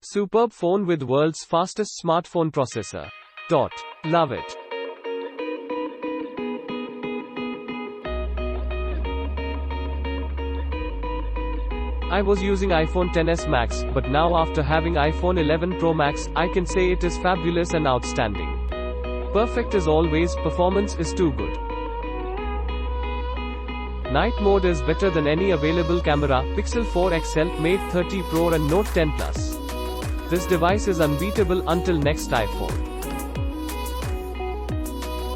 Superb phone with world's fastest smartphone processor. Love it. I was using iPhone XS Max, but now after having iPhone 11 Pro Max, I can say it is fabulous and outstanding. Perfect as always, performance is too good. Night mode is better than any available camera, Pixel 4 XL, Mate 30 Pro and Note 10 Plus. This device is unbeatable until next iPhone.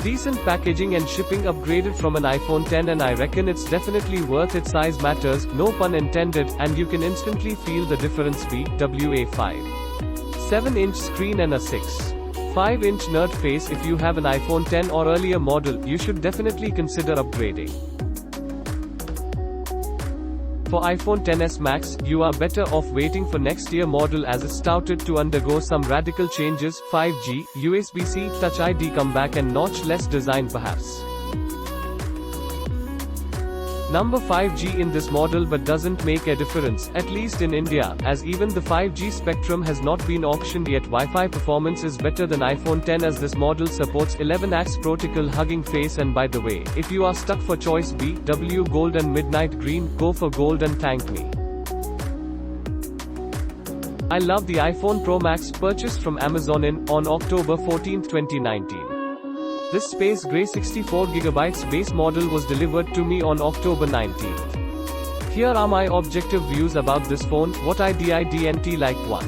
Decent packaging and shipping, upgraded from an iPhone X, and I reckon it's definitely worth it. Size matters, no pun intended, and you can instantly feel the difference. WA5 7-inch screen and a 6.5-inch nerd face. If you have an iPhone X or earlier model, you should definitely consider upgrading. For iPhone XS Max, you are better off waiting for next year model, as it's touted to undergo some radical changes: 5G, USB-C, Touch ID comeback and notch-less design perhaps. Number 5G in this model, but doesn't make a difference, at least in India, as even the 5G spectrum has not been auctioned yet. Wi-Fi performance is better than iPhone X, as this model supports 11x Protocol hugging face. And by the way, if you are stuck for choice BW Gold and Midnight Green, go for Gold and thank me. I love the iPhone Pro Max, purchased from Amazon on October 14, 2019. This space gray 64GB base model was delivered to me on October 19th. Here are my objective views about this phone, what I didn't like. 1.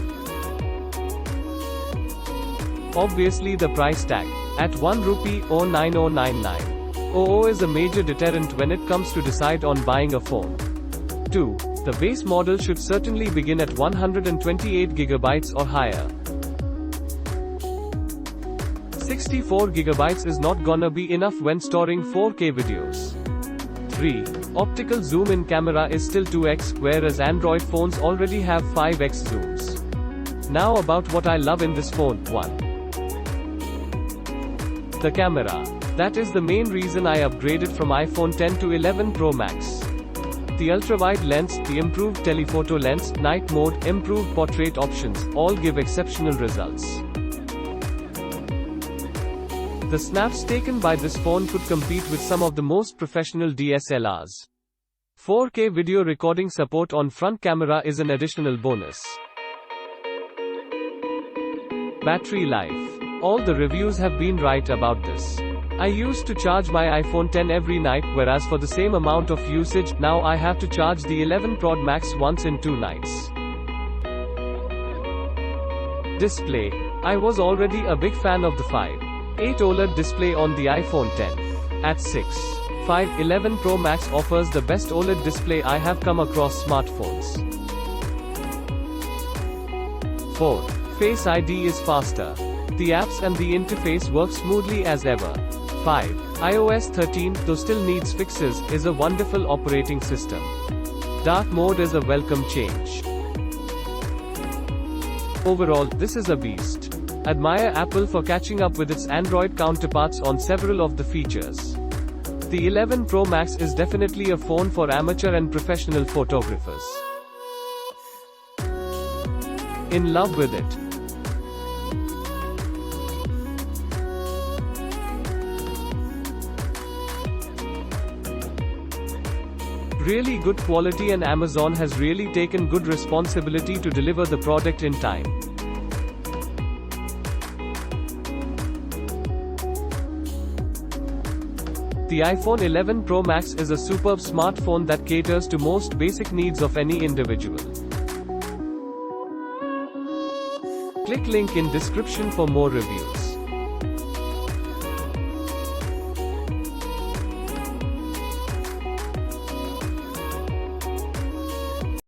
Obviously the price tag. At Rs.9099. is a major deterrent when it comes to decide on buying a phone. 2. The base model should certainly begin at 128GB or higher. 64GB is not gonna be enough when storing 4K videos. 3. Optical zoom in camera is still 2x, whereas Android phones already have 5x zooms. Now about what I love in this phone. 1. The camera. That is the main reason I upgraded from iPhone X to 11 Pro Max. The ultra-wide lens, the improved telephoto lens, night mode, improved portrait options, all give exceptional results. The snaps taken by this phone could compete with some of the most professional DSLRs. 4K video recording support on front camera is an additional bonus. Battery life. All the reviews have been right about this. I used to charge my iPhone X every night, whereas for the same amount of usage, now I have to charge the 11 Pro Max once in 2 nights. Display. I was already a big fan of the 5.8 OLED display on the iPhone X. At 6.5, 11 Pro Max offers the best OLED display I have come across smartphones. 4. Face ID is faster. The apps and the interface work smoothly as ever. 5. iOS 13, though still needs fixes, is a wonderful operating system. Dark mode is a welcome change. Overall, this is a beast. Admire Apple for catching up with its Android counterparts on several of the features. The 11 Pro Max is definitely a phone for amateur and professional photographers. In love with it. Really good quality, and Amazon has really taken good responsibility to deliver the product in time. The iPhone 11 Pro Max is a superb smartphone that caters to most basic needs of any individual. Click link in description for more reviews.